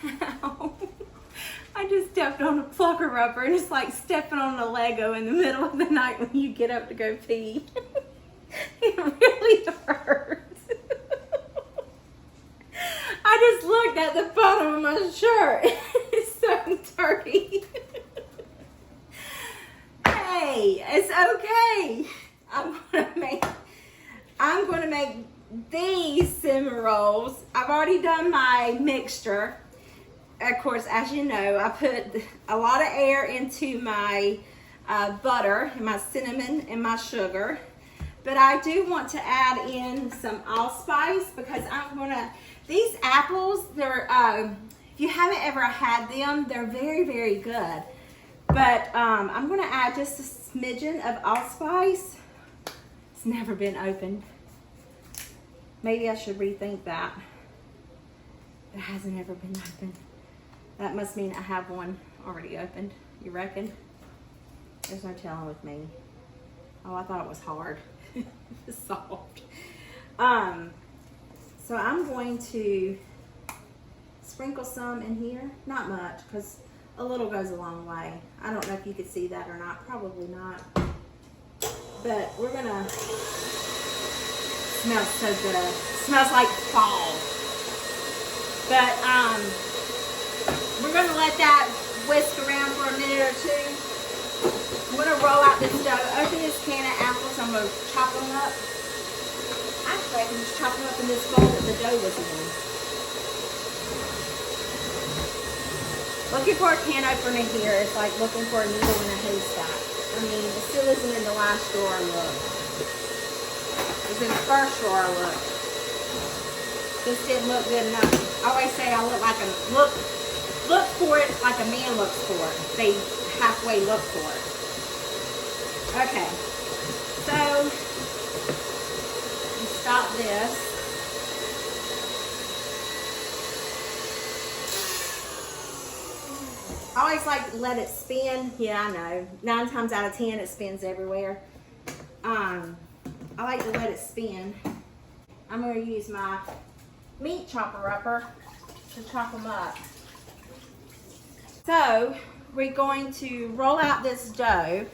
Ow. I just stepped on a plucker rubber and it's like stepping on a Lego in the middle of the night when you get up to go pee. It really hurts. I just looked at the bottom of my shirt. It's so dirty. Hey, it's okay. I'm gonna make these cinnamon rolls. I've already done my mixture. Of course, as you know, I put a lot of air into my butter and my cinnamon and my sugar. But I do want to add in some allspice because these apples, they're, if you haven't ever had them, they're very, very good. But I'm gonna add just a smidgen of allspice. It's never been opened. Maybe I should rethink that. It hasn't ever been opened. That must mean I have one already opened. You reckon? There's no telling with me. Oh, I thought it was hard. It's soft. So I'm going to sprinkle some in here. Not much, because a little goes a long way. I don't know if you could see that or not. Probably not. But we're gonna, smells so good. Smells like fall. But we're gonna let that whisk around for a minute or two. I'm gonna roll out this dough. Open this can of apples. I'm gonna chop them up. Actually, I can just chop them up in this bowl that the dough was in. Looking for a can opener here. It's like looking for a needle in a haystack. I mean, it still isn't in the last drawer look. It's in the first drawer look. This didn't look good enough. I always say I look like look for it like a man looks for it. They halfway look for it. Okay. So stop this. I always like to let it spin. Yeah, I know. 9 times out of 10 it spins everywhere. I like to let it spin. I'm going to use my meat chopper upper to chop them up. So we're going to roll out this dough.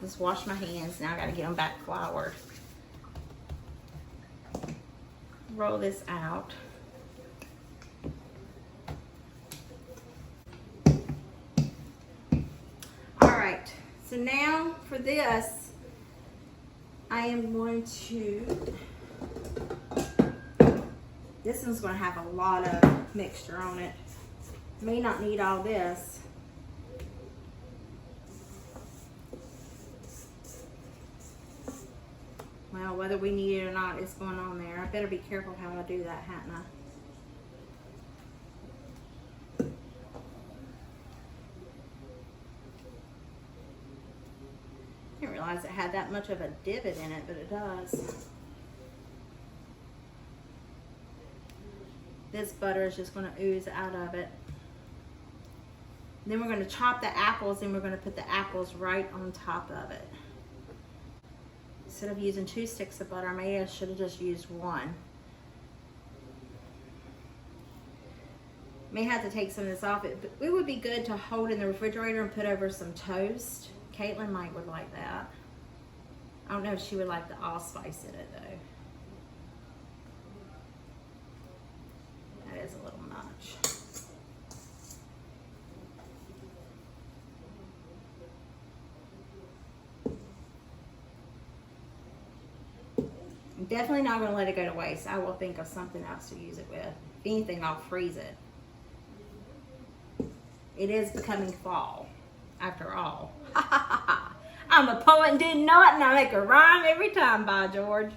Just wash my hands. Now I got to get them back floured. Roll this out. Alright, so now for this, I am going to, this one's going to have a lot of mixture on it. May not need all this. Well, whether we need it or not, it's going on there. I better be careful how I do that, hadn't I? I didn't realize it had that much of a divot in it, but it does. This butter is just going to ooze out of it. Then we're going to chop the apples and we're going to put the apples right on top of it. Instead of using 2 sticks of butter, maybe I should have just used 1. May have to take some of this off. It would be good to hold in the refrigerator and put over some toast. Caitlin would like that. I don't know if she would like the allspice in it though. That is a little much. I'm definitely not going to let it go to waste. I will think of something else to use it with. If anything, I'll freeze it. It is becoming fall, after all. I'm a poet and didn't know it, and I make a rhyme every time, by George.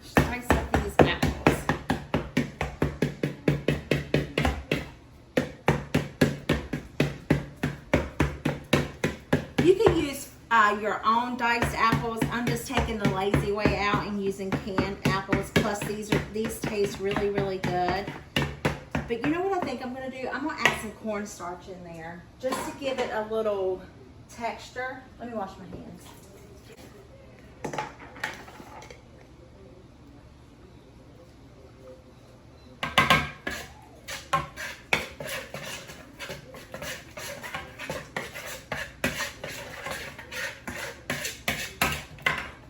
Slice up these apples. You can use your own diced apples. I'm just taking the lazy way out and using canned apples. Plus these taste really, really good. But you know what I think I'm going to do? I'm going to add some cornstarch in there just to give it a little texture. Let me wash my hands.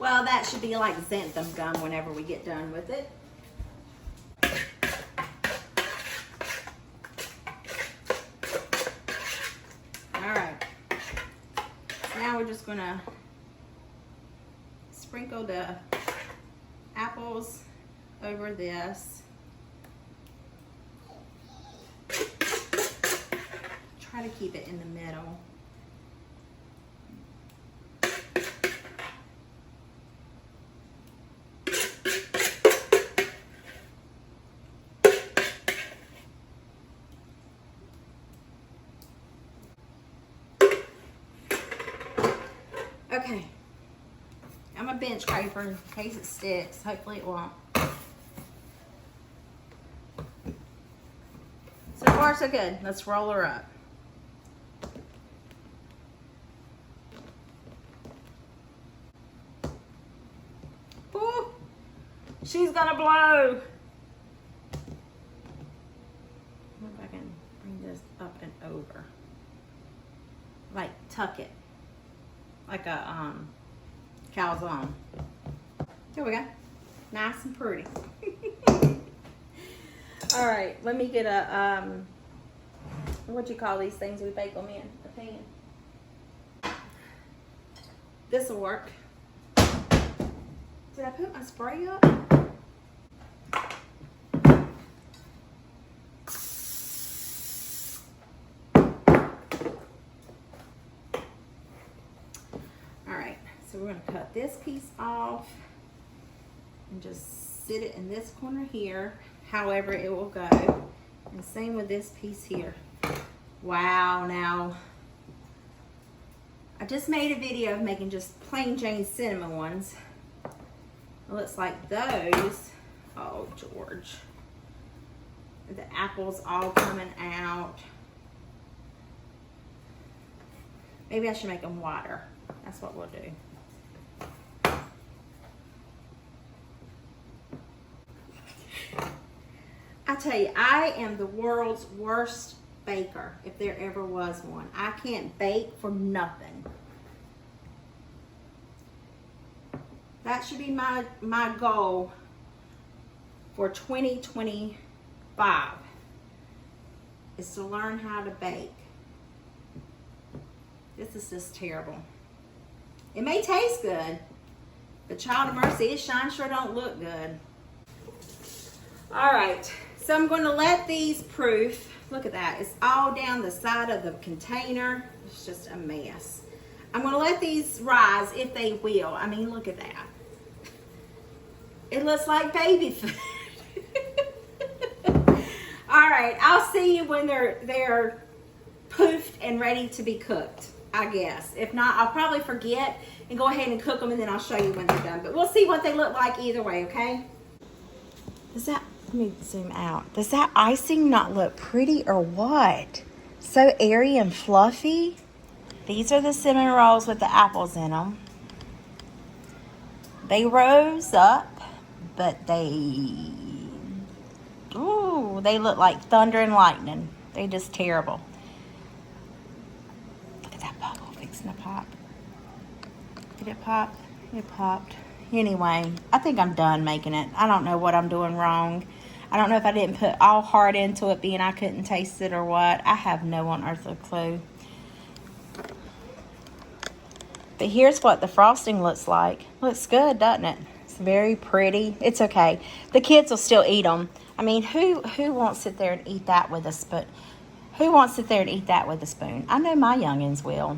Well, that should be like xanthan gum whenever we get done with it. All right. Now we're just gonna sprinkle the apples over this. Try to keep it in the middle. Okay, I'm a bench scraper in case it sticks. Hopefully it won't. So far so good. Let's roll her up. Ooh, she's gonna blow. If I can bring this up and over. Like tuck it. Like a calzone. There we go. Nice and pretty. All right, let me get a what you call these things we bake them in? A pan. This will work. Did I put my spray up? So we're going to cut this piece off and just sit it in this corner here, however it will go. And same with this piece here. Wow, now I just made a video of making just plain Jane cinnamon ones. It looks like those, oh George, the apples all coming out. Maybe I should make them wider. That's what we'll do. I tell you, I am the world's worst baker, if there ever was one. I can't bake for nothing. That should be my goal for 2025, is to learn how to bake. This is just terrible. It may taste good, but child of mercy, it sure don't look good. All right, so I'm going to let these proof. Look at that. It's all down the side of the container. It's just a mess. I'm going to let these rise if they will. I mean, look at that. It looks like baby food. All right, I'll see you when they're poofed and ready to be cooked, I guess. If not, I'll probably forget and go ahead and cook them, and then I'll show you when they're done. But we'll see what they look like either way, okay? Let me zoom out. Does that icing not look pretty or what? So airy and fluffy. These are the cinnamon rolls with the apples in them. They rose up, but they look like thunder and lightning. They're just terrible. Look at that bubble fixing to pop. Did it pop? It popped. Anyway, I think I'm done making it. I don't know what I'm doing wrong. I don't know if I didn't put all heart into it, being I couldn't taste it or what. I have no unearthly clue. But here's what the frosting looks like. Looks good, doesn't it? It's very pretty. It's okay. The kids will still eat them. I mean, who won't sit there and eat that with a spoon? Who won't sit there and eat that with a spoon? I know my youngins will.